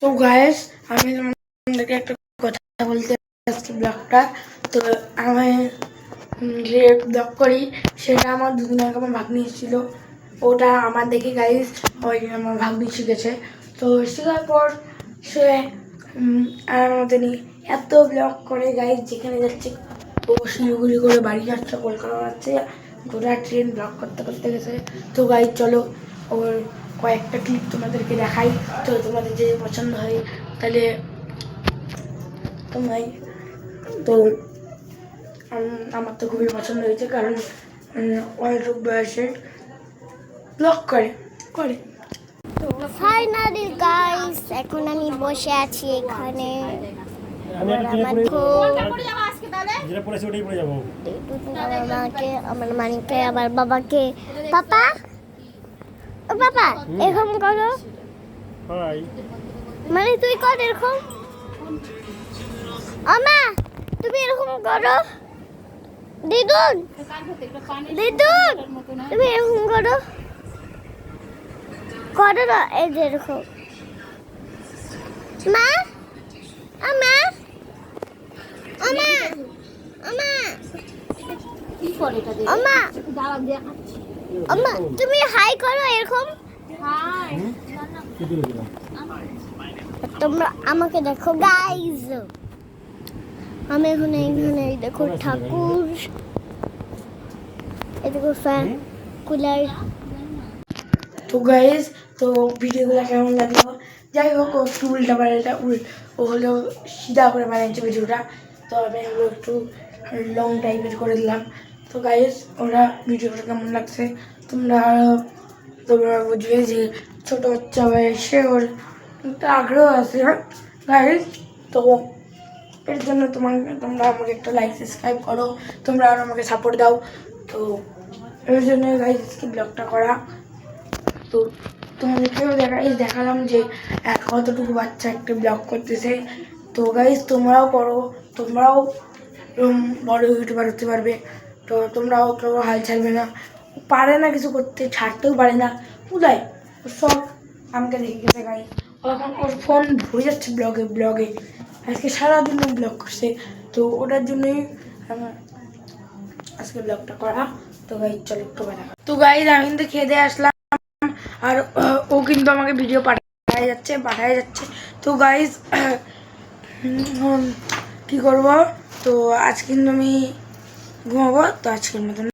তো গাইস আমি তোমাদেরকে একটা কথা বলতে আজকে ব্লগটা তো আমি যে ব্লগ করি সেটা আমার দুদিন আগে আমার ভাগ্নি এসেছিলো। ওটা আমার দেখে গাইস ওই আমার ভাগ্নি শিখেছে। তো শেখার পর সে আর আমাদের নিয়ে এত ব্লগ করে গাইস, যেখানে যাচ্ছে ও শিলিগুড়ি করে বাড়ি যাচ্ছে, কলকাতা যাচ্ছে, গোটা ট্রেন ব্লগ করতে করতে গেছে। তো গাইস চলো ওর কয়েকটা ক্লিপ তোমাদেরকে দেখাই। তো তোমাদের যদি পছন্দ হয় তাহলে তোমরাই তো আমার তো খুবই পছন্দ হয়েছে, কারণ অনেক বয়সে ব্লগ করে করে তো ফাইনালি গাইস এখন আমি বসে আছি এখানে। আমার মানিককে আমার বাবাকে পাপা ও পাপা এরকম করো, মানে তুই কর এরকম, আমা তুমি এরকম করো, দিদুন দিদুন তুমি এরকম করো করো না, এই যে এরকম মা আমা আমা আমা আমা আমা তুমি হাই করো এরকম, তোমরা আমাকে দেখো গাইজ, আমি এখন এইখানে দেখো ঠাকুর, এই দেখো ফ্যান কুলার। তো গাইজ তো ভিডিওগুলো কেমন লাগলো, যাই হোক ও একটু উল্টা পাল্টা ও হলো সিধা করে বানিয়েছে ভিডিওটা, তো আমি একটু লং টাইপের করে দিলাম। তো গাইজ ওরা ভিডিওটা কেমন লাগছে তোমরা বুঝবে যে ছোটো বাচ্চা বয়সে ওর একটা আগ্রহ আছে গাইজ। তো এর জন্য তোমরা আমাকে একটা লাইক সাবস্ক্রাইব করো, তোমরা আর আমাকে সাপোর্ট দাও। তো এর জন্য গাইজ আজকে ব্লগটা করা। তো তোমাদেরকেও দেখালাম যে কতটুকু বাচ্চা একটা ব্লগ করতেছে। তো গাইজ তোমরাও করো, তোমরাও বড় ইউটিউবার হতে পারবে। তো তোমরাও কেউ হাল ছাড়বে না, পারে না কিছু করতে, ছাড়তেও পারে না, বুঝাই সব আমাকে দেখে গেছে গাইজ। এখন ওর ফোন ভরে যাচ্ছে ব্লগে আজকে সারাদিন ব্লগ করছে, তো ওটার জন্যই আমার আজকে ব্লগটা করা। তো গাইজ চলো একটু দেখা। তো গাইজ আমি কিন্তু খেয়ে দিয়ে আসলাম, আর ও কিন্তু আমাকে ভিডিও পাঠায় যাচ্ছে। তো গাইজ কি করব, তো আজ কিন্তু আমি ঘুমাবো। তো আজকের মতন